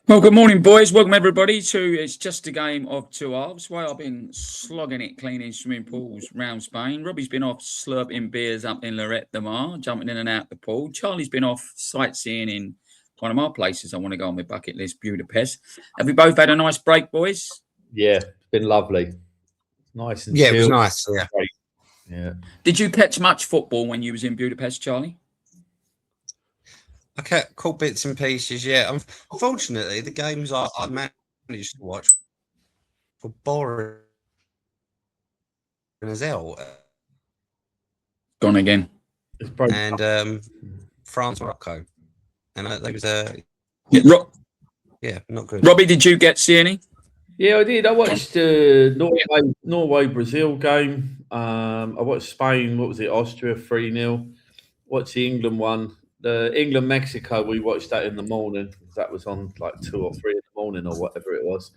Well, good morning, boys. Welcome, everybody, to It's Just a Game of Two Halves. Well, I've been slogging it, cleaning swimming pools round Spain. Robbie's been off slurping beers up in Lorette de Mar, jumping in and out the pool. Charlie's been off sightseeing in one of my places I want to go on my bucket list, Budapest. Have we both had a nice break, boys? Yeah, it's been lovely. Nice and Yeah, chill. it was nice. Yeah. Great. Yeah. Did you catch much football when you was in Budapest, Charlie? I caught bits and pieces. Yeah. Unfortunately, the games I managed to watch were boring as hell. Gone again. It's broken And up. France, Morocco. And they was not good. Robbie, did you get see any? Yeah, I did. I watched the Norway Brazil game. I watched Spain. What was it? Austria 3-0. Watched the England one. The England Mexico. We watched that in the morning. That was on like 2 or 3 in the morning or whatever it was.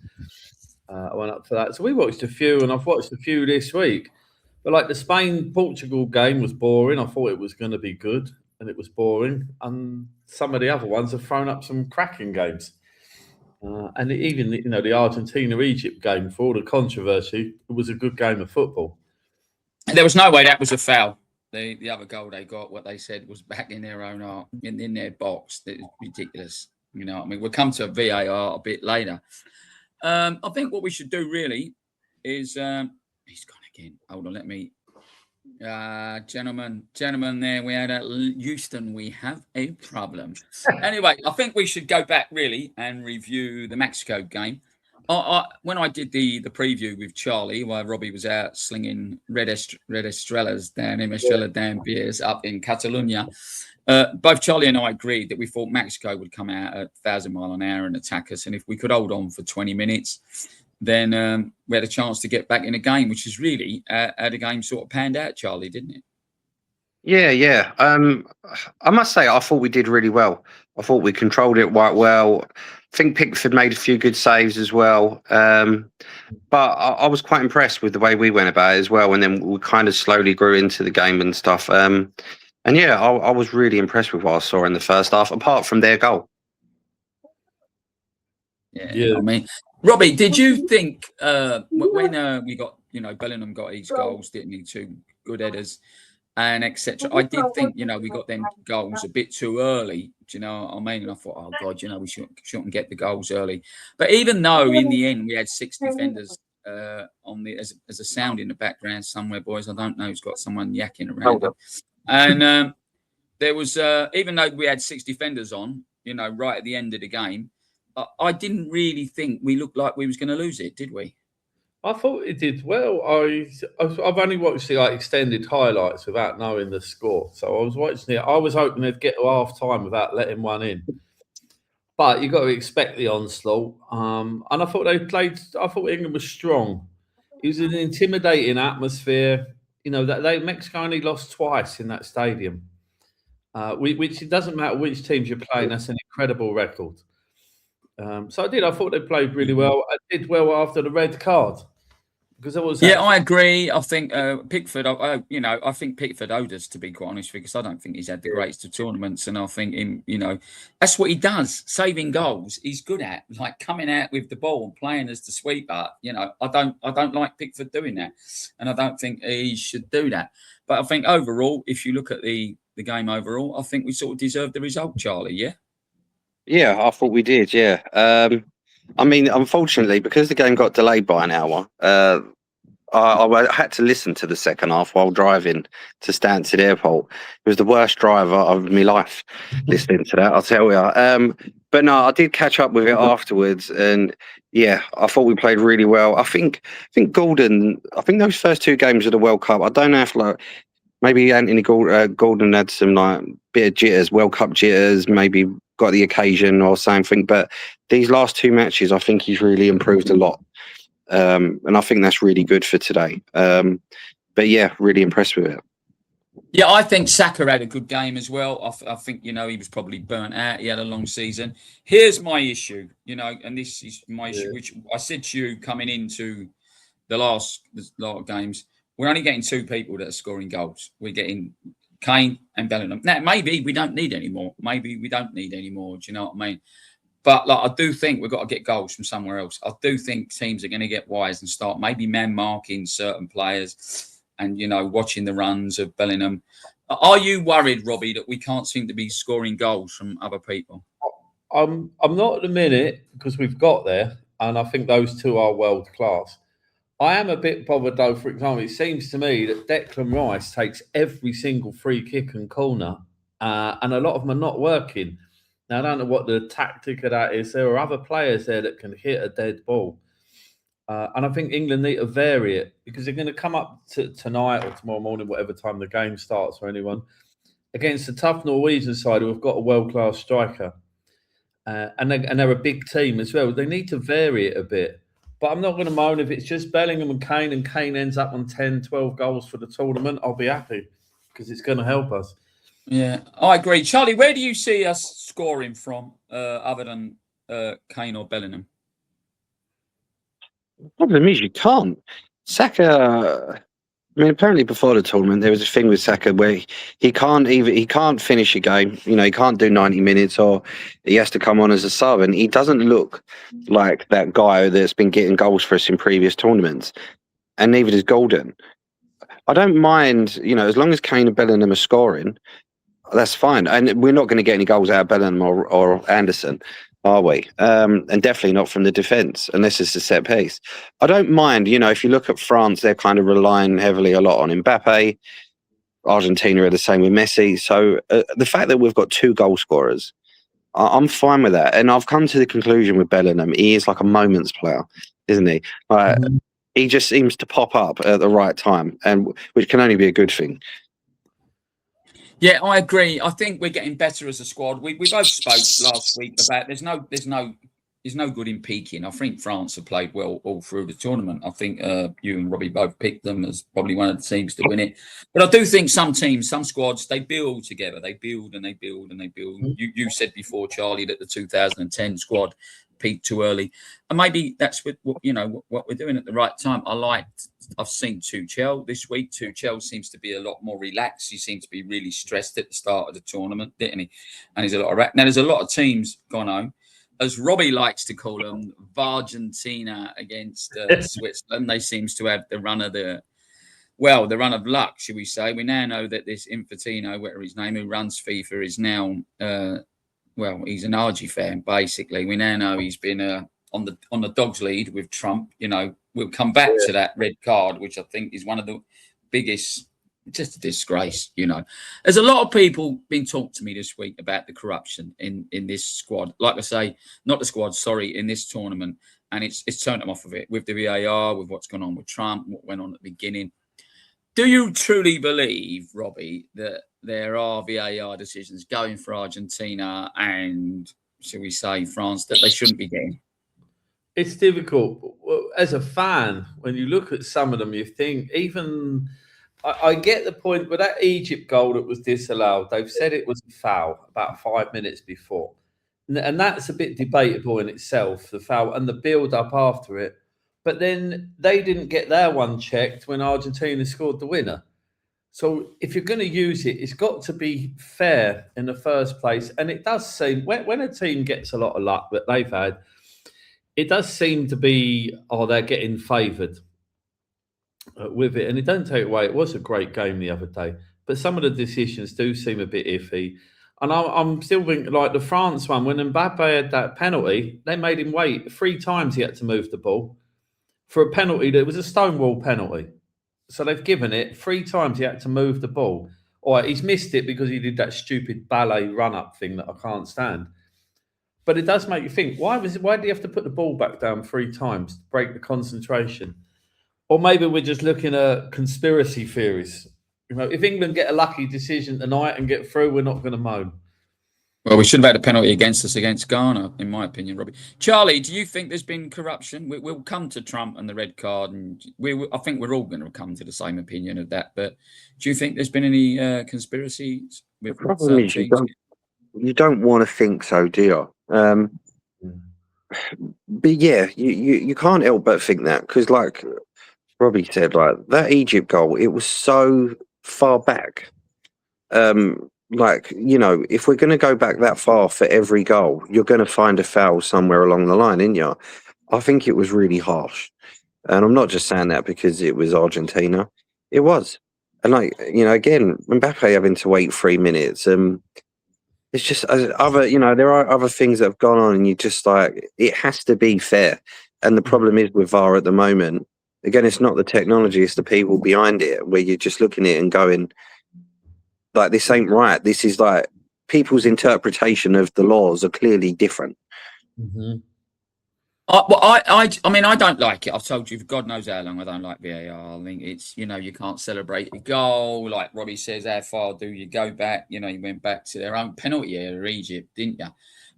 I went up for that. So we watched a few, and I've watched a few this week. But like the Spain Portugal game was boring. I thought it was going to be good, and it was boring. And some of the other ones have thrown up some cracking games. And even the Argentina Egypt game, for all the controversy, it was a good game of football. There was no way that was a foul. The other goal they got, what they said was back in their own art, in their box. That is ridiculous. You know what I mean? We'll come to VAR a bit later. I think what we should do really is he's gone again. Hold on, let me. Gentlemen, there we had Houston. We have a problem. Anyway, I think we should go back really and review the Mexico game. When I did the preview with Charlie, while Robbie was out slinging red Estrelas down beers up in Catalonia, both Charlie and I agreed that we thought Mexico would come out at 1,000 mile an hour and attack us, and if we could hold on for 20 minutes. Then we had a chance to get back in a game, which is really how the game sort of panned out, Charlie, didn't it? Yeah. I must say, I thought we did really well. I thought we controlled it quite well. I think Pickford made a few good saves as well. But I was quite impressed with the way we went about it as well. And then we kind of slowly grew into the game and stuff. And yeah, I was really impressed with what I saw in the first half, apart from their goal. Yeah. I mean, Robbie, did you think when we got, Bellingham got his goals, didn't he? 2 good headers and etc. I did think, we got them goals a bit too early. Do you know what I mean? And I thought, oh God, we shouldn't get the goals early. But even though in the end we had 6 defenders on the as a sound in the background somewhere, boys. I don't know. It's got someone yakking around. And there was even though we had 6 defenders on, right at the end of the game. I didn't really think we looked like we was going to lose it, did we? I thought it did well. I've only watched the extended highlights without knowing the score, so I was watching it. I was hoping they'd get to half time without letting one in, but you got to expect the onslaught. And I thought they played. I thought England was strong. It was an intimidating atmosphere. That Mexico only lost twice in that stadium, which it doesn't matter which teams you're playing. That's an incredible record. So I thought they played really well. I did well after the red card because I was. Yeah, I agree. I think Pickford. I think Pickford owed us, to be quite honest, because I don't think he's had the greatest of tournaments, and I think him. That's what he does. Saving goals, he's good at. Like coming out with the ball and playing as the sweeper. I don't like Pickford doing that, and I don't think he should do that. But I think overall, if you look at the game overall, I think we sort of deserved the result, Charlie. Yeah. Yeah, I thought we did. Yeah. I mean, unfortunately, because the game got delayed by an hour, I had to listen to the second half while driving to Stansted Airport. It was the worst drive of my life listening to that, I'll tell you. But no, I did catch up with it afterwards, and yeah, I thought we played really well. I think Gordon. I think those first 2 games of the World Cup. I don't know if maybe Anthony Gordon had some bit of jitters, World Cup jitters, maybe got the occasion or something. But these last 2 matches, I think he's really improved a lot. And I think that's really good for today. But yeah, really impressed with it. Yeah, I think Saka had a good game as well. I think, he was probably burnt out. He had a long season. Here's my issue, and this is my issue, which I said to you coming into the last lot of games. We're only getting 2 people that are scoring goals. We're getting Kane and Bellingham. Now, maybe we don't need any more. Do you know what I mean? But like, I do think we've got to get goals from somewhere else. I do think teams are going to get wise and start maybe man marking certain players, and watching the runs of Bellingham. Are you worried, Robbie, that we can't seem to be scoring goals from other people? I'm not at the minute because we've got there, and I think those two are world class. I am a bit bothered though. For example, it seems to me that Declan Rice takes every single free kick and corner, and a lot of them are not working. Now I don't know what the tactic of that is. There are other players there that can hit a dead ball, and I think England need to vary it because they're going to come up tonight or tomorrow morning, whatever time the game starts for anyone, against a tough Norwegian side who have got a world class striker. And they're a big team as well. They need to vary it a bit. But I'm not going to moan if it's just Bellingham and Kane ends up on 10, 12 goals for the tournament. I'll be happy because it's going to help us. Yeah, I agree. Charlie, where do you see us scoring from other than Kane or Bellingham? The problem is you can't. Saka, I mean, apparently before the tournament, there was a thing with Saka where he can't finish a game. He can't do 90 minutes, or he has to come on as a sub, and he doesn't look like that guy that's been getting goals for us in previous tournaments. And neither does Golden. I don't mind, as long as Kane and Bellingham are scoring, that's fine. And we're not going to get any goals out of Bellingham or Anderson, are we? And definitely not from the defence, unless it's a set piece. I don't mind, if you look at France, they're kind of relying heavily a lot on Mbappe. Argentina are the same with Messi. So the fact that we've got two goal scorers, I'm fine with that. And I've come to the conclusion with Bellingham, he is like a moments player, isn't he? He just seems to pop up at the right time, and which can only be a good thing. Yeah, I agree. I think we're getting better as a squad. We both spoke last week about there's no good in peaking. I think France have played well all through the tournament. I think you and Robbie both picked them as probably one of the teams to win it. But I do think some teams, some squads, they build together. They build and they build and they build. You said before, Charlie, that the 2010 squad peaked too early, and maybe that's what we're doing at the right time. I've seen Tuchel this week. Tuchel seems to be a lot more relaxed. He seemed to be really stressed at the start of the tournament, didn't he? And there's a lot of now. There's a lot of teams gone home, as Robbie likes to call them, Argentina against Switzerland. They seems to have the run of luck, should we say? We now know that this Infantino, whatever his name, who runs FIFA, is now he's an Argie fan, basically. We now know he's been on the dog's lead with Trump. We'll come back to that red card, which I think is one of the biggest, just a disgrace. There's a lot of people been talking to me this week about the corruption in this squad. Like I say, not the squad, sorry, in this tournament. And it's turned them off of it with the VAR, with what's gone on with Trump, what went on at the beginning. Do you truly believe, Robbie, that there are VAR decisions going for Argentina and, shall we say, France that they shouldn't be getting? It's difficult. As a fan, when you look at some of them, you think even... I get the point, but that Egypt goal that was disallowed, they've said it was a foul about 5 minutes before. And that's a bit debatable in itself, the foul and the build-up after it. But then they didn't get their one checked when Argentina scored the winner. So if you're going to use it, it's got to be fair in the first place. And it does seem, when a team gets a lot of luck that they've had, it does seem to be, they're getting favoured with it. And it don't take away, it was a great game the other day. But some of the decisions do seem a bit iffy. And I'm still thinking, like the France one, when Mbappe had that penalty, they made him wait 3 times he had to move the ball for a penalty that was a stonewall penalty. So they've given it 3 times he had to move the ball. All right, he's missed it because he did that stupid ballet run-up thing that I can't stand. But it does make you think, why did he have to put the ball back down 3 times to break the concentration? Or maybe we're just looking at conspiracy theories. If England get a lucky decision tonight and get through, we're not going to moan. Well, we shouldn't have had a penalty against us against Ghana, in my opinion, Robbie. Charlie, do you think there's been corruption? We'll come to Trump and the red card, and I think we're all going to come to the same opinion of that. But do you think there's been any conspiracies? The problem is you don't want to think so, do you? But yeah, you can't help but think that, because like Robbie said, like that Egypt goal, it was so far back. like, you know, if we're going to go back that far for every goal, you're going to find a foul somewhere along the line, isn't you? I think it was really harsh. And I'm not just saying that because it was Argentina. It was. And, like, you know, again, Mbappe having to wait 3 minutes. It's just other, you know, there are other things that have gone on, and you just like, it has to be fair. And the problem is with VAR at the moment, again, it's not the technology, it's the people behind it, where you're just looking at it and going, like, this ain't right. This is like, people's interpretation of the laws are clearly different. Mm-hmm. I mean, I don't like it. I've told you for God knows how long I don't like VAR. I think it's, you know, you can't celebrate a goal. Like Robbie says, how far do you go back? You know, you went back to their own penalty area, Egypt, didn't you?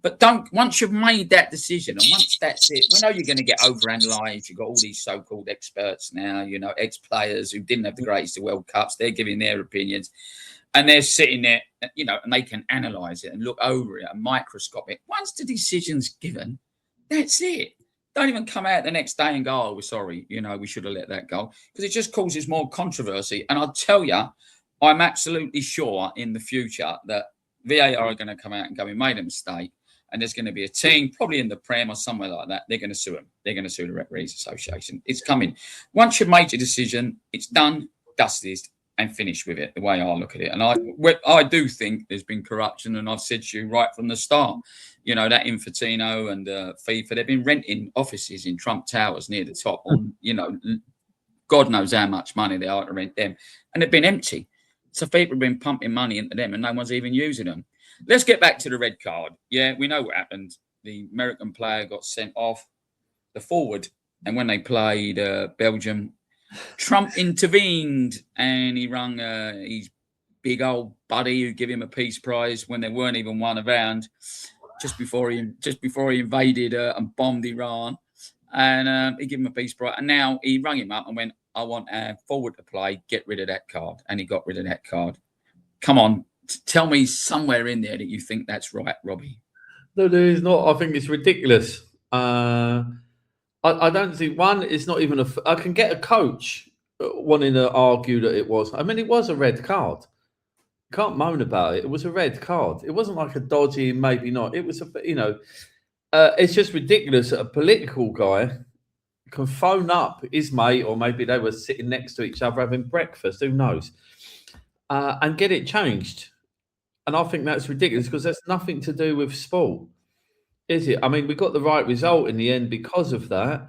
But once you've made that decision, and once that's it, we know you're going to get overanalyzed. You've got all these so-called experts now, you know, ex-players who didn't have the greatest of World Cups. They're giving their opinions. And they're sitting there, you know, and they can analyze it and look over it and microscope it. Once the decision's given, that's it. Don't even come out the next day and go, oh, we're sorry, you know, we should have let that go. Because it just causes more controversy. And I'll tell you, I'm absolutely sure in the future that VAR are going to come out and go, we made a mistake. And there's going to be a team, probably in the Prem or somewhere like that. They're going to sue them. They're going to sue the Referees Association. It's coming. Once you've made your decision, it's done, dusted, and finished with it, the way I look at it. And I do think there's been corruption. And I've said to you right from the start, you know, that Infantino and FIFA, they've been renting offices in Trump Towers near the top on, you know, God knows how much money they are to rent them. And they've been empty. So people have been pumping money into them and no one's even using them. Let's get back to the red card. Yeah, we know what happened. The American player got sent off, the forward. And when they played Belgium, Trump intervened and he rung his big old buddy who gave him a peace prize when there weren't even one around, just before he invaded and bombed Iran, and he gave him a peace prize. And now he rung him up and went, "I want a forward to play. Get rid of that card." And he got rid of that card. Come on, tell me somewhere in there that you think that's right, Robbie. No, there is not. I think it's ridiculous. I don't see one. It's not even I can get a coach wanting to argue that it was. I mean, it was a red card. You can't moan about it. It was a red card. It wasn't like a dodgy, maybe not. It was it's just ridiculous that a political guy can phone up his mate, or maybe they were sitting next to each other having breakfast. Who knows? And get it changed. And I think that's ridiculous because that's nothing to do with sport. Is it? I mean, we got the right result in the end because of that.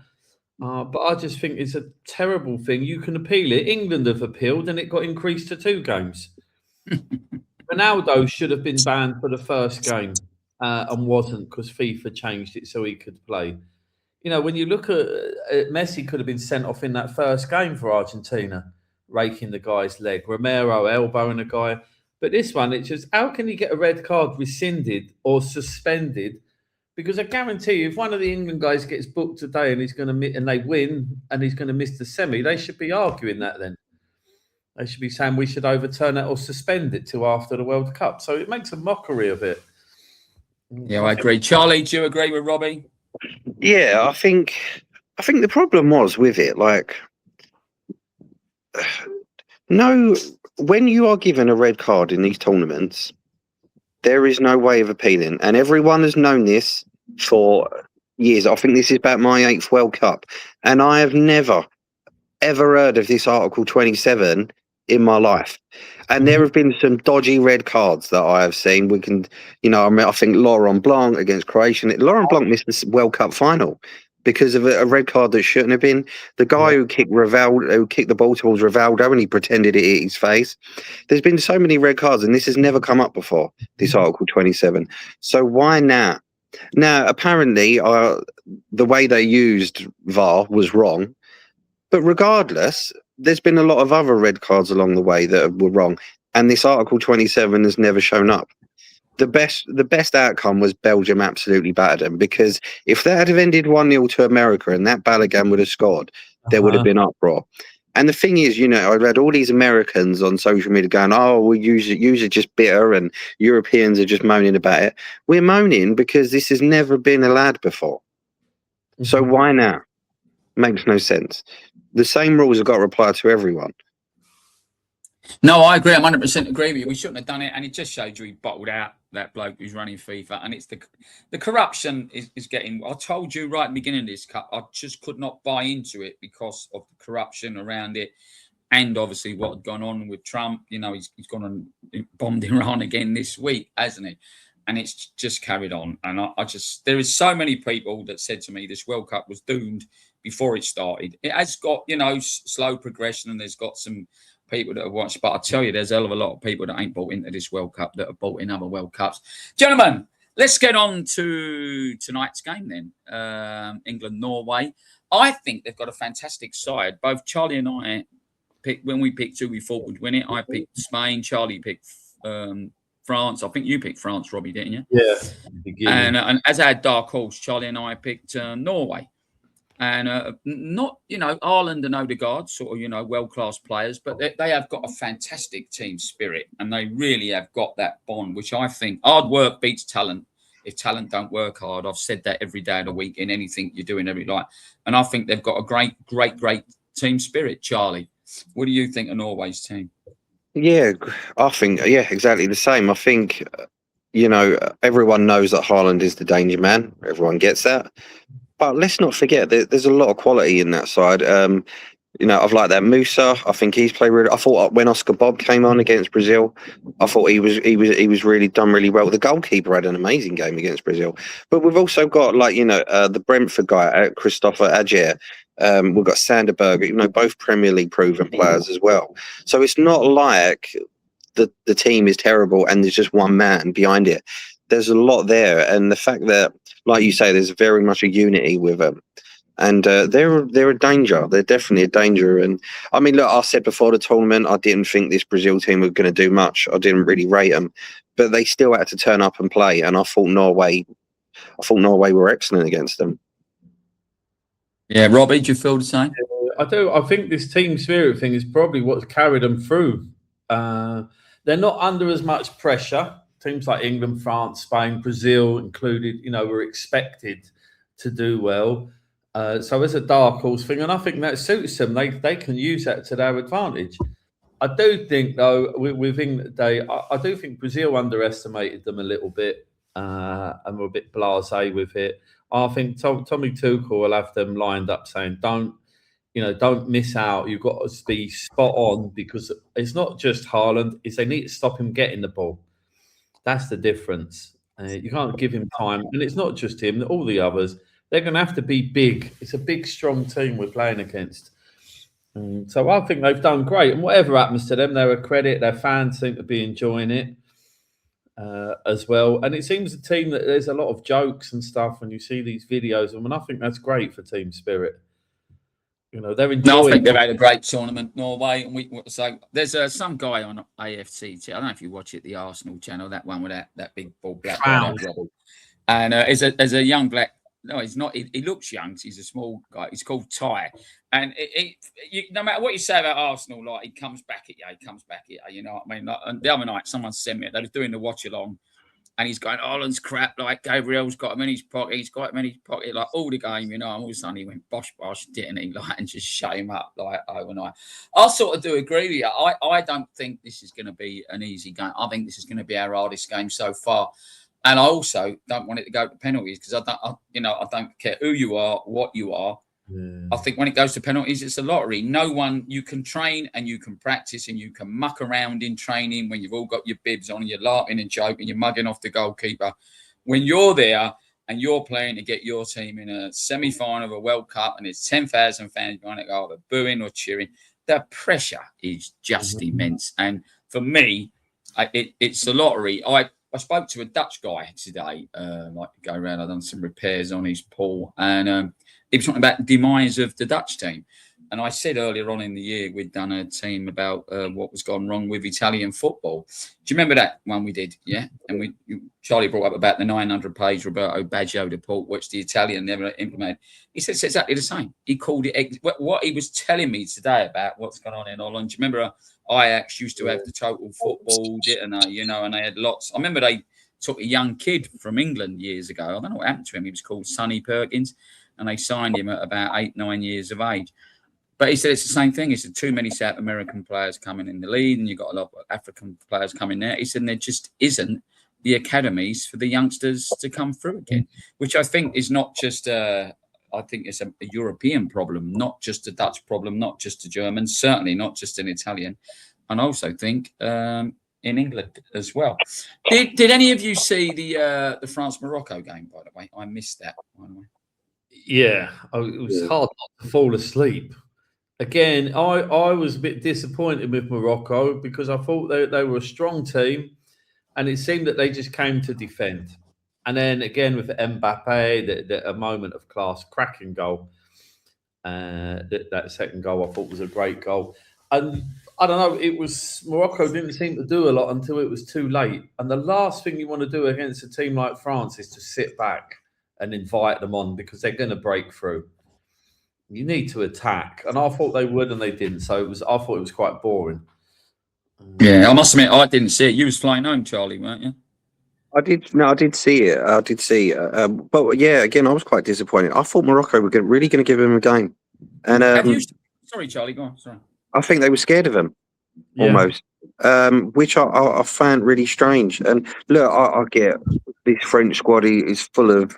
But I just think it's a terrible thing. You can appeal it. England have appealed and it got increased to 2 games. Ronaldo should have been banned for the first game and wasn't, because FIFA changed it so he could play. You know, when you look at Messi could have been sent off in that first game for Argentina, raking the guy's leg. Romero elbowing a guy. But this one, it's just, how can you get a red card rescinded or suspended? Because I guarantee you, if one of the England guys gets booked today and they win and he's going to miss the semi, they should be arguing that then. They should be saying we should overturn it or suspend it till after the World Cup. So it makes a mockery of it. Yeah, I agree. Charlie, do you agree with Robbie? Yeah, I think the problem was with it, like, no, when you are given a red card in these tournaments, there is no way of appealing. And everyone has known this for years. I think this is about my 8th World Cup. And I have never, ever heard of this Article 27 in my life. And there have been some dodgy red cards that I have seen. We can, you know, I think Laurent Blanc against Croatia. Laurent Blanc missed the World Cup final because of a red card that shouldn't have been. The guy who kicked the ball towards Rivaldo and he pretended it hit his face. There's been so many red cards and this has never come up before, this Article 27. So why now? Now, apparently, the way they used VAR was wrong. But regardless, there's been a lot of other red cards along the way that were wrong. And this Article 27 has never shown up. The best outcome was Belgium absolutely battered them, because if that had ended 1-0 to America and that Balogun would have scored, there would have been uproar. And the thing is, you know, I read all these Americans on social media going, "Oh, we usually just bitter and Europeans are just moaning about it." We're moaning because this has never been allowed before. So why now? Makes no sense. The same rules have got to apply to everyone. No, I agree. I'm 100% agree with you. We shouldn't have done it, and it just showed you he bottled out that bloke who's running FIFA, and it's the corruption is getting. I told you right at the beginning of this cup, I just could not buy into it because of the corruption around it, and obviously what had gone on with Trump. You know, he's gone and bombed Iran again this week, hasn't he? And it's just carried on. And I just, there is so many people that said to me this World Cup was doomed before it started. It has got, you know, slow progression, and there's got some people that have watched. But I tell you, there's a hell of a lot of people that ain't bought into this World Cup that have bought in other World Cups. Gentlemen, let's get on to tonight's game then. England, Norway. I think they've got a fantastic side. Both Charlie and I picked, when we picked who we thought would win it, I picked Spain. Charlie picked France. I think you picked France, Robbie, didn't you? Yeah. And as our dark horse, Charlie and I picked Norway. And not, you know, Ireland and Odegaard, sort of, you know, world-class players, but they have got a fantastic team spirit, and they really have got that bond, which I think hard work beats talent. If talent don't work hard, I've said that every day of the week in anything you're doing every night. And I think they've got a great team spirit, Charlie. What do you think of Norway's team? Yeah, I think, yeah, exactly the same. I think, you know, everyone knows that Haaland is the danger man. Everyone gets that. But let's not forget that there's a lot of quality in that side. You know, I've liked that Musa. I think he's played really. I thought when Oscar Bob came on against Brazil, I thought he was really done really well. The goalkeeper had an amazing game against Brazil. But we've also got, like, you know, the Brentford guy, Christopher Ajer. We've got Sanderberg, you know, both Premier League proven players as well. So it's not like the team is terrible and there's just one man behind it. There's a lot there, and the fact that, like you say, there's very much a unity with them. And they're a danger. They're definitely a danger. And I mean, look, I said before the tournament, I didn't think this Brazil team were going to do much. I didn't really rate them, but they still had to turn up and play. And I thought Norway were excellent against them. Yeah, Robbie, do you feel the same? I do. I think this team spirit thing is probably what's carried them through. They're not under as much pressure. Teams like England, France, Spain, Brazil included, you know, were expected to do well. So it's a dark horse thing, and I think that suits them. They can use that to their advantage. I do think, though, with England, I do think Brazil underestimated them a little bit and were a bit blasé with it. I think Tommy Tuchel will have them lined up saying, don't miss out. You've got to be spot on, because it's not just Haaland, it's they need to stop him getting the ball. That's the difference. You can't give him time. And it's not just him, all the others. They're going to have to be big. It's a big, strong team we're playing against. So I think they've done great. And whatever happens to them, they're a credit. Their fans seem to be enjoying it as well. And it seems a team that there's a lot of jokes and stuff when you see these videos. And I think that's great for team spirit. You know, they're enjoying. No, I think they've had a great tournament, Norway. And so there's some guy on AFC. I don't know if you watch it, the Arsenal channel, that one with that big bald black guy. And as a young black, no, he's not. He looks young. He's a small guy. He's called Ty. And no matter what you say about Arsenal, like, he comes back at you. He comes back at you. You know what I mean? Like, and the other night, someone sent me it. They were doing the watch along. And he's going, Ireland's crap. Like, Gabriel's got him in his pocket. He's got him in his pocket, like, all the game, you know. And all of a sudden he went bosh, didn't he? Like, and just shut him up, like, overnight. I sort of do agree with you. I don't think this is going to be an easy game. I think this is going to be our hardest game so far. And I also don't want it to go to penalties, because I don't care who you are, what you are. Yeah. I think when it goes to penalties, it's a lottery. No one, you can train and you can practice and you can muck around in training when you've all got your bibs on and you're laughing and joking, you're mugging off the goalkeeper. When you're there and you're playing to get your team in a semi-final of a World Cup and there's 10,000 fans behind it, either booing or cheering, the pressure is just immense. And for me, it's a lottery. I spoke to a Dutch guy today, like, go around, I've done some repairs on his pool, and he was talking about the demise of the Dutch team. And I said earlier on in the year, we'd done a team about what was gone wrong with Italian football. Do you remember that one we did? Yeah. And Charlie brought up about the 900-page Roberto Baggio report, which the Italian never implemented. He said it's exactly the same. He called it what he was telling me today about what's going on in Holland. Do you remember Ajax used to have the total football, didn't they? You know, and they had lots. I remember they took a young kid from England years ago. I don't know what happened to him. He was called Sonny Perkins, and they signed him at about 8-9 years of age. But he said it's the same thing. He said too many South American players coming in the lead, and you've got a lot of African players coming there. He said there just isn't the academies for the youngsters to come through again, which I think is not just I think it's a European problem, not just a Dutch problem, not just a German, certainly not just an Italian, and I also think in England as well. Did any of you see the France-Morocco game, by the way? I missed that, by the way. Yeah, it was hard not to fall asleep. Again, I was a bit disappointed with Morocco because I thought they were a strong team, and it seemed that they just came to defend. And then again with Mbappe, a moment of class, cracking goal. That second goal I thought was a great goal. And I don't know, it was Morocco didn't seem to do a lot until it was too late. And the last thing you want to do against a team like France is to sit back and invite them on because they're going to break through. You need to attack, and I thought they would, and they didn't. So I thought it was quite boring. Yeah, I must admit, I didn't see it. You was flying home, Charlie, weren't you? I did. No, I did see it. I did see it. But yeah, again, I was quite disappointed. I thought Morocco were really going to give him a game, and sorry, Charlie, go on. Sorry. I think they were scared of him almost, which I found really strange. And look, I get this French squad is full of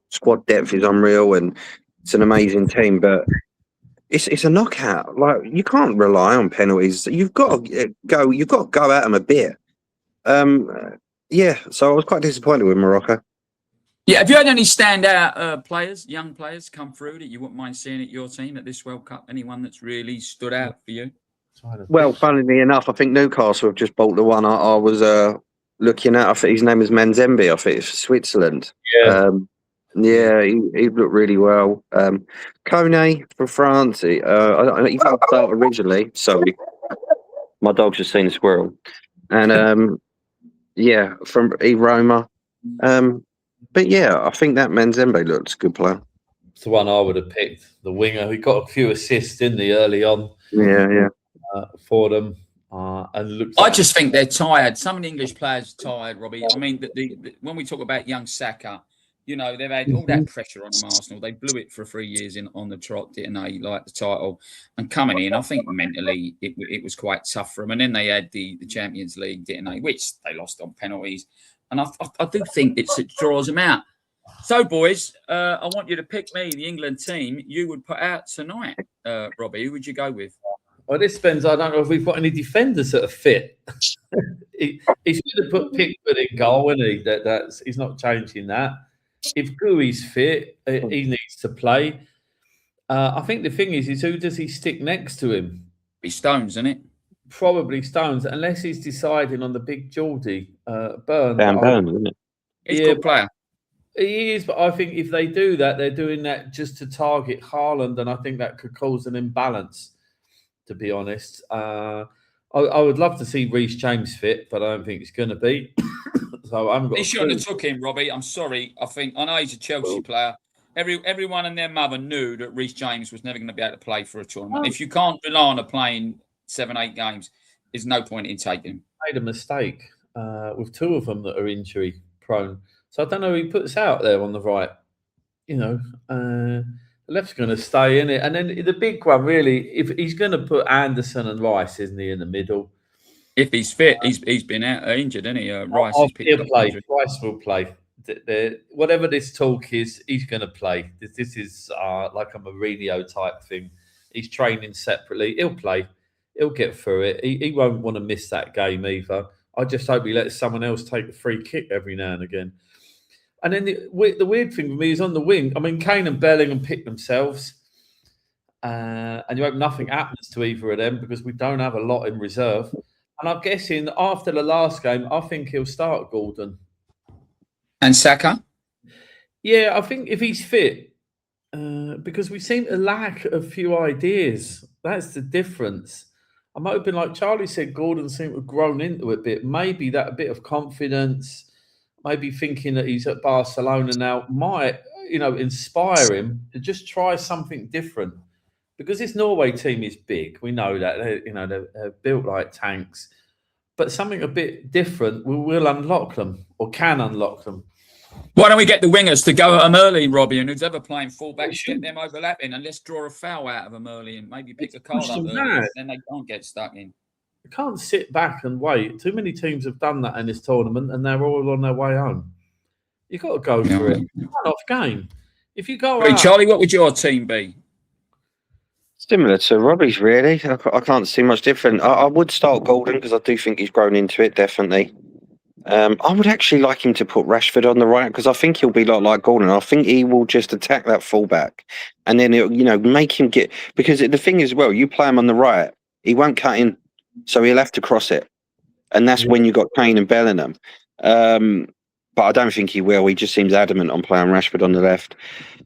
squad depth is unreal, and it's an amazing team, but it's a knockout. Like, you can't rely on penalties. You've got to go. You've got to go at them a bit. Yeah. So I was quite disappointed with Morocco. Yeah. Have you had any standout players, young players, come through that you wouldn't mind seeing at your team at this World Cup? Anyone that's really stood out for you? Well, funnily enough, I think Newcastle have just bought the one I was looking at. I think his name is Manzembe. I think it's Switzerland. Yeah. Yeah, he looked really well. Kone for France. He didn't start originally. Sorry, my dog's just seen a squirrel. And yeah, from Roma. But yeah, I think that Manzembe looks a good player. It's the one I would have picked. The winger. He got a few assists in the early on. Yeah. For them. And looks. I just think they're tired. Some of the English players are tired, Robbie. I mean, when we talk about young Saka. You know, they've had all that pressure on them, Arsenal. They blew it for 3 years on the trot, didn't they? Like the title. And coming in, I think mentally it was quite tough for them. And then they had the Champions League, didn't they? Which they lost on penalties. And I do think it draws them out. So, boys, I want you to pick me, the England team you would put out tonight. Robbie, who would you go with? Well, this depends. I don't know if we've got any defenders that are fit. He's going to put Pickford in goal, isn't he? He's not changing that. If Gui's fit, he needs to play. I think the thing is who does he stick next to him? Be Stones, isn't it? Probably Stones, unless he's deciding on the big Geordie, Burn. Burn, isn't it? He's a good player. He is, but I think if they do that, they're doing that just to target Haaland, and I think that could cause an imbalance, to be honest. I would love to see Reece James fit, but I don't think it's going to be. So I haven't got. They shouldn't have took him, Robbie. I'm sorry. I know he's a Chelsea player. Everyone and their mother knew that Reece James was never going to be able to play for a tournament. If you can't rely on playing 7-8 games, there's no point in taking him. Made a mistake with two of them that are injury prone. So I don't know who he puts out there on the right. You know, the left's going to stay in it, and then the big one really, if he's going to put Anderson and Rice, isn't he, in the middle? If he's fit, he's been out injured, isn't he? Rice He'll play. Injured. Rice will play. Whatever this talk is, he's going to play. This is like a Mourinho type thing. He's training separately. He'll play. He'll get through it. He won't want to miss that game either. I just hope he lets someone else take the free kick every now and again. And then the weird thing for me is on the wing. I mean, Kane and Bellingham pick themselves. And you hope nothing happens to either of them because we don't have a lot in reserve. And I'm guessing after the last game, I think he'll start Gordon. And Saka? Yeah, I think if he's fit, because we seem to lack a few ideas. That's the difference. I'm hoping, like Charlie said, Gordon seemed to have grown into it a bit. Maybe that a bit of confidence, maybe thinking that he's at Barcelona now might, inspire him to just try something different. Because this Norway team is big, we know that they're built like tanks, but something a bit different will unlock them or can unlock them. Why don't we get the wingers to go at them early, Robbie, and who's ever playing fullbacks, get them overlapping, and let's draw a foul out of them early and maybe pick a card up early, then they can't get stuck in. You can't sit back and wait. Too many teams have done that in this tournament, and they're all on their way home. You've got to go for it. One-off game. If you go out, Charlie, what would your team be? Similar to Robbie's, really. I can't see much different. I would start Golden because I do think he's grown into it, definitely. I would actually like him to put Rashford on the right because I think he'll be a lot like Gordon. I think he will just attack that fullback and then it'll, make him get, because the thing is, well, you play him on the right, he won't cut in, so he'll have to cross it, and that's when you got Kane and Bellingham. But I don't think he will. He just seems adamant on playing Rashford on the left.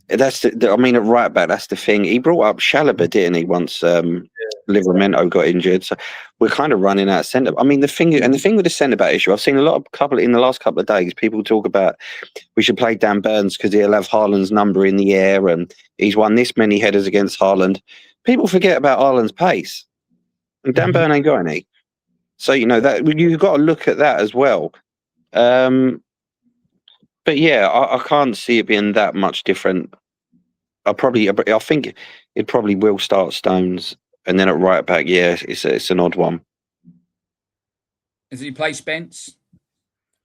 That's at right back, that's the thing. He brought up Chalobah, didn't he? Once Livramento got injured, so we're kind of running out of centre. The thing with the centre back issue, I've seen in the last couple of days, people talk about we should play Dan Burns because he'll have Haaland's number in the air and he's won this many headers against Haaland. People forget about Haaland's pace, and Dan Burn ain't got any. So that you've got to look at that as well. But yeah, I can't see it being that much different. I think it probably will start Stones, and then at right back, yeah, it's an odd one. Does he play Spence?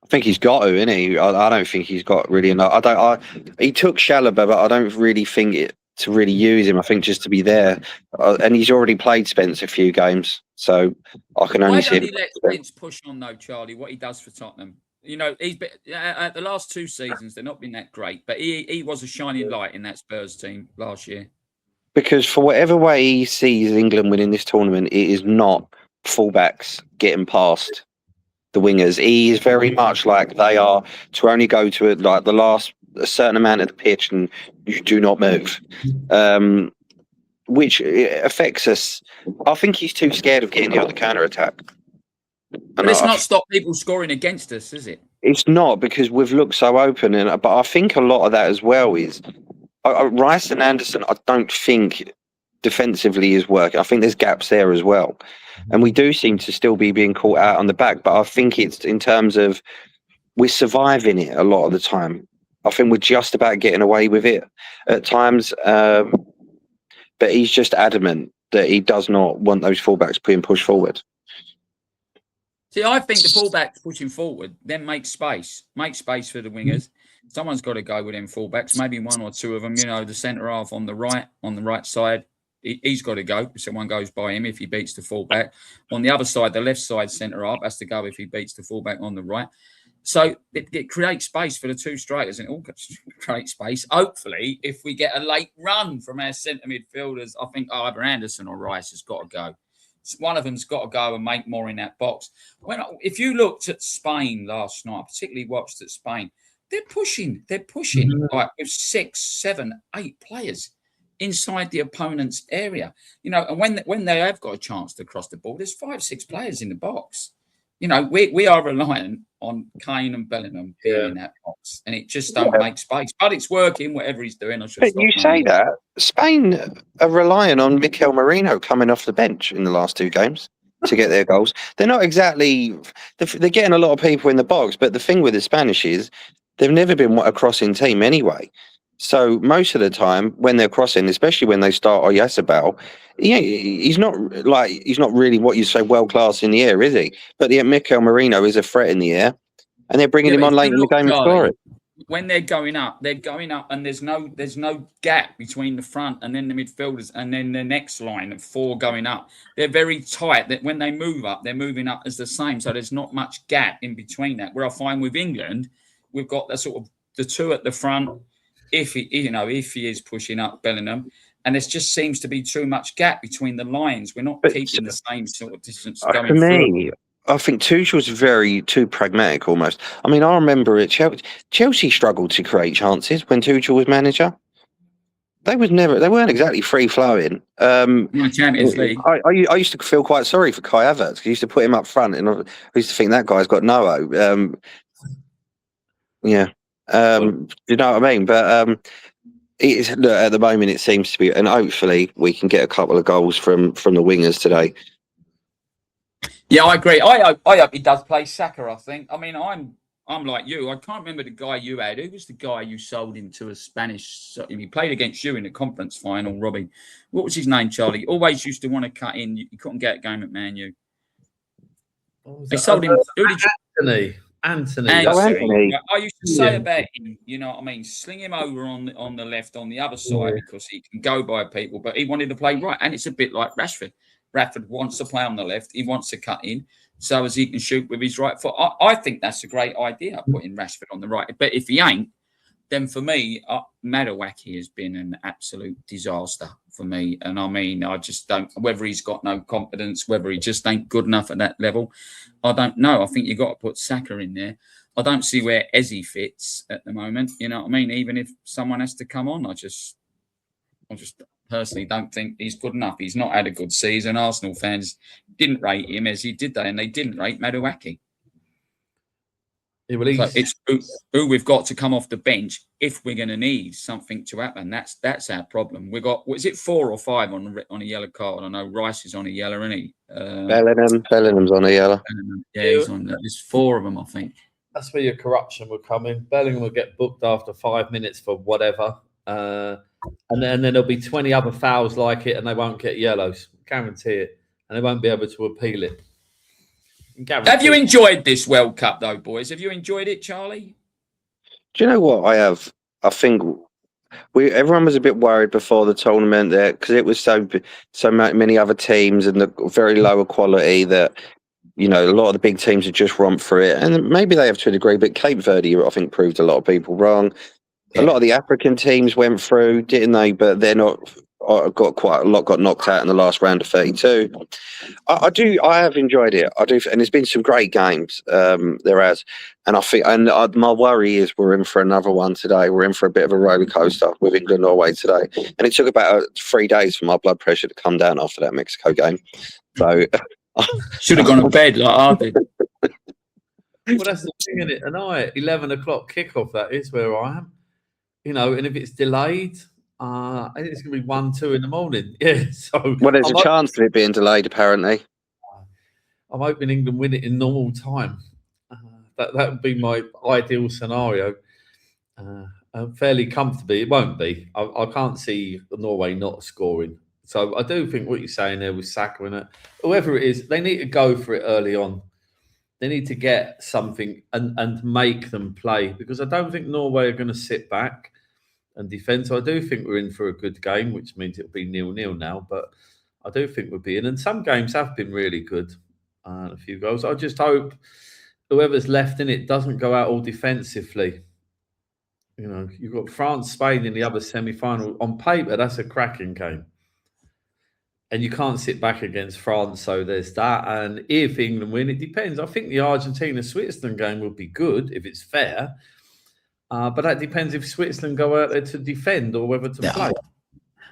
I think he's got to, isn't he? I don't think he's got really enough. He took Chalobah, but I don't really think it to really use him. I think just to be there, and he's already played Spence a few games, so I can only see him. Why don't he let Spence push on though, Charlie? What he does for Tottenham? He's been at the last 2 seasons. They've not been that great, but he was a shining light in that Spurs team last year. Because for whatever way he sees England winning this tournament, it is not fullbacks getting past the wingers. He is very much like they are to only go to a certain amount of the pitch and you do not move, which affects us. I think he's too scared of getting on the counter attack. But it's not stopped people scoring against us, is it? It's not, because we've looked so open, but I think a lot of that as well is Rice and Anderson. I don't think defensively is working. I think there's gaps there as well, and we do seem to still be being caught out on the back. But I think it's in terms of we're surviving it a lot of the time. I think we're just about getting away with it at times, but he's just adamant that he does not want those fullbacks being pushed forward. See, I think the fullbacks pushing forward, then make space for the wingers. Someone's got to go with them fullbacks, maybe 1 or 2 of them. The centre half on the right side, he's got to go. Someone goes by him if he beats the fullback. On the other side, the left side centre half has to go if he beats the fullback on the right. So it creates space for the 2 strikers, and it all creates space. Hopefully, if we get a late run from our centre midfielders, I think either Anderson or Rice has got to go. One of them's got to go and make more in that box. If you looked at Spain last night, particularly watched at Spain, they're pushing like with 6, 7, 8 players inside the opponent's area. And when they have got a chance to cross the ball, there's 5, 6 players in the box. We are reliant on Kane and Bellingham being in that box, and it just don't make space. But it's working, whatever he's doing. But you say that Spain are relying on Mikel Merino coming off the bench in the last 2 games to get their goals. They're not exactly. They're getting a lot of people in the box, but the thing with the Spanish is they've never been a crossing team anyway. So most of the time when they're crossing, especially when they start Oyarzabal, he's not really what you say world class in the air, is he? But Mikel Merino is a threat in the air, and they're bringing him on late in the game and scoring. When they're going up, and there's no gap between the front and then the midfielders and then the next line of 4 going up. They're very tight. That when they move up, they're moving up as the same. So there's not much gap in between that. Where I find with England, we've got the sort of the 2 at the front. If he is pushing up Bellingham, and there just seems to be too much gap between the lines. We're not keeping the same sort of distance going for me, through. I think Tuchel's very too pragmatic almost. I remember at Chelsea struggled to create chances when Tuchel was manager. They weren't exactly free flowing. Champions League. I used to feel quite sorry for Kai Havertz. I used to put him up front, and I used to think that guy's got no hope. Yeah. You know what I mean? But at the moment it seems to be, and hopefully we can get a couple of goals from the wingers today. Yeah, I agree. I hope he does play Saka. I think. I'm I'm like you. I can't remember the guy you had. Who was the guy you sold him to a Spanish? He played against you in the conference final, Robbie. What was his name, Charlie? He always used to want to cut in. You couldn't get a game at Man U. They sold him. Who did you? Anthony. Anthony. I used to say about him, you know what I mean? Sling him over on the left, on the other side, because he can go by people, but he wanted to play right. And it's a bit like Rashford. Rashford wants to play on the left. He wants to cut in so as he can shoot with his right foot. I think that's a great idea, putting Rashford on the right. But if he ain't, then for me, Madawaki has been an absolute disaster for me. And I mean, I just don't, whether he's got no confidence, whether he just ain't good enough at that level, I don't know. I think you've got to put Saka in there. I don't see where Ezzy fits at the moment. You know what I mean? Even if someone has to come on, I just personally don't think he's good enough. He's not had a good season. Arsenal fans didn't rate him as he did they, and they didn't rate Madawaki. Yeah, well, so it's who we've got to come off the bench if we're going to need something to happen. That's our problem. We got, was it 4 or 5 on a yellow card? I know Rice is on a yellow, isn't he? Bellingham's on a yellow. Yeah, he's on. There's 4 of them, I think. That's where your corruption will come in. Bellingham will get booked after 5 minutes for whatever, and then there'll be 20 other fouls like it, and they won't get yellows. Guarantee it, and they won't be able to appeal it. Have you enjoyed this World Cup, though, boys? Have you enjoyed it, Charlie? Do you know what I have? I think everyone was a bit worried before the tournament there because it was so many other teams and the very lower quality that, you know, a lot of the big teams had just romped through it, and maybe they have to a degree. But Cape Verde, I think, proved a lot of people wrong. Yeah. A lot of the African teams went through, didn't they? But they're not. Got quite a lot got knocked out in the last round of 32. I have enjoyed it. I do, and there's been some great games. There has, and I think, my worry is we're in for another one today. We're in for a bit of a roller coaster with England Norway today, and it took about 3 days for my blood pressure to come down after that Mexico game. So should have gone to bed like I did. Well, that's the thing, isn't it? Tonight, 11 o'clock kickoff. That is where I am. You know, and if it's delayed. I think it's going to be 1-2 in the morning. Yeah. So well, there's a chance of it being delayed. Apparently, I'm hoping England win it in normal time. That would be my ideal scenario. Fairly comfortably, it won't be. I can't see Norway not scoring. So I do think what you're saying there with Saka and it, whoever it is, they need to go for it early on. They need to get something and make them play, because I don't think Norway are going to sit back and defend. So I do think we're in for a good game, which means it'll be 0-0 now. But I do think we'll be in. And some games have been really good. A few goals. I just hope whoever's left in it doesn't go out all defensively. You know, you've got France, Spain in the other semi-final. On paper, that's a cracking game. And you can't sit back against France, so there's that. And if England win, it depends. I think the Argentina-Switzerland game will be good if it's fair. But that depends if Switzerland go out there to defend or whether to play.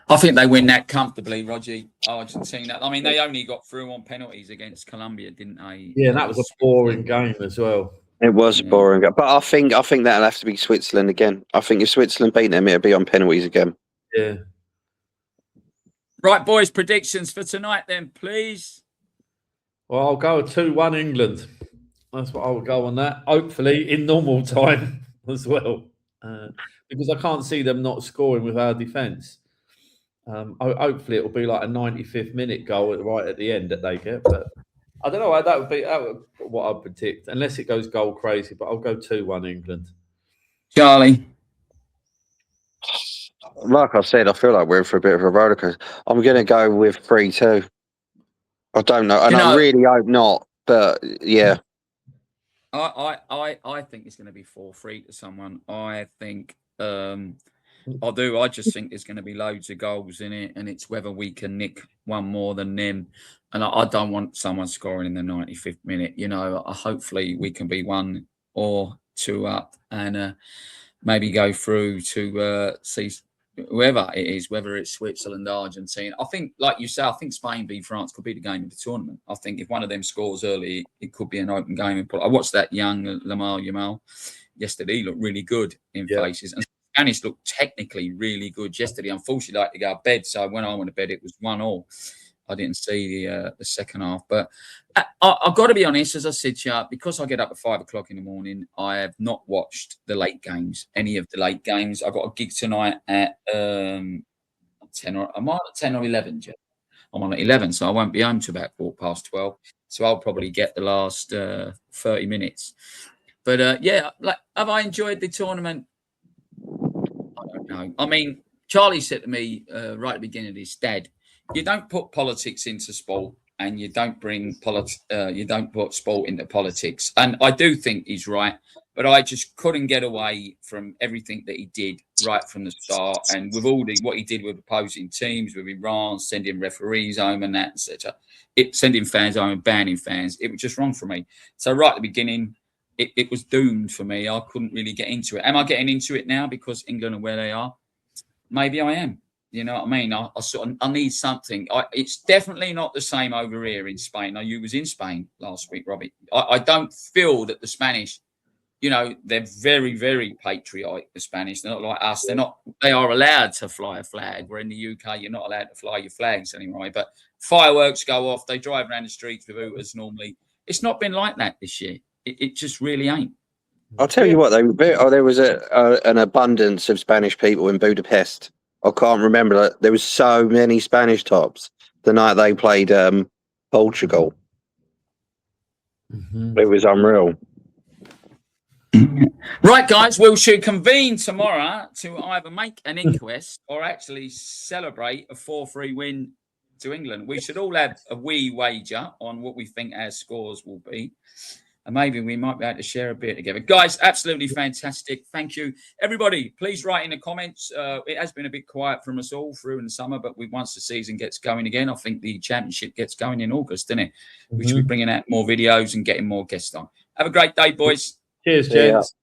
I think they win that comfortably, Roger. Argentina. I mean, they only got through on penalties against Colombia, didn't they? Yeah, that was a boring game as well. It was a boring game. But I think that'll have to be Switzerland again. I think if Switzerland beat them, it'll be on penalties again. Yeah. Right, boys, predictions for tonight then, please. Well, I'll go 2-1 England. That's what I'll go on that. Hopefully in normal time as well, because I can't see them not scoring with our defence. Hopefully it will be like a 95th minute goal right at the end that they get. But I don't know. That would be what I'd predict, unless it goes goal crazy. But I'll go 2-1 England. Charlie. Like I said, I feel like we're in for a bit of a rollercoaster. I'm going to go with 3-2. I don't know, and I really hope not. But yeah. I think it's going to be 4-3 to someone. I think I just think there's going to be loads of goals in it, and it's whether we can nick one more than them. And I don't want someone scoring in the 95th minute. You know, hopefully we can be 1 or 2 up and maybe go through to see whoever it is, whether it's Switzerland, Argentina. I think, like you say, I think Spain v France could be the game of the tournament. I think if one of them scores early, it could be an open game. I watched that young Lamar Yamal yesterday. He looked really good in places. And Spanish looked technically really good yesterday. Unfortunately, I had to go to bed. So when I went to bed, it was 1-1. I didn't see the second half. But I've got to be honest, as I said to you, because I get up at 5 o'clock in the morning, I have not watched the late games, any of the late games. I've got a gig tonight at 10 or I'm on at 10 or 11, Jeff. I'm on at 11, so I won't be home till about 12:15. So I'll probably get the last 30 minutes. But yeah, like, have I enjoyed the tournament? I don't know. I mean, Charlie said to me right at the beginning of this, Dad, you don't put politics into sport, and you don't bring you don't put sport into politics. And I do think he's right, but I just couldn't get away from everything that he did right from the start, and with all what he did with opposing teams, with Iran, sending referees home and that, etc. Sending fans home and banning fans, it was just wrong for me. So right at the beginning, it was doomed for me. I couldn't really get into it. Am I getting into it now because England are where they are? Maybe I am. You know what I mean? I need something. It's definitely not the same over here in Spain. You was in Spain last week, Robbie. I don't feel that the Spanish, you know, they're very, very patriotic, the Spanish. They're not like us. They are allowed to fly a flag, where in the UK, you're not allowed to fly your flags anymore. But fireworks go off. They drive around the streets with hooters normally. It's not been like that this year. It just really ain't. I'll tell you what, there was an abundance of Spanish people in Budapest. I can't remember. There was so many Spanish tops the night they played Portugal. It was unreal. Right, guys, we should convene tomorrow to either make an inquest or actually celebrate a 4-3 win to England. We should all have a wee wager on what we think our scores will be. And maybe we might be able to share a beer together. Guys, absolutely fantastic. Thank you. Everybody, please write in the comments. It has been a bit quiet from us all through in the summer, but once the season gets going again, I think the championship gets going in August, doesn't it? We should be bringing out more videos and getting more guests on. Have a great day, boys. Cheers, gents.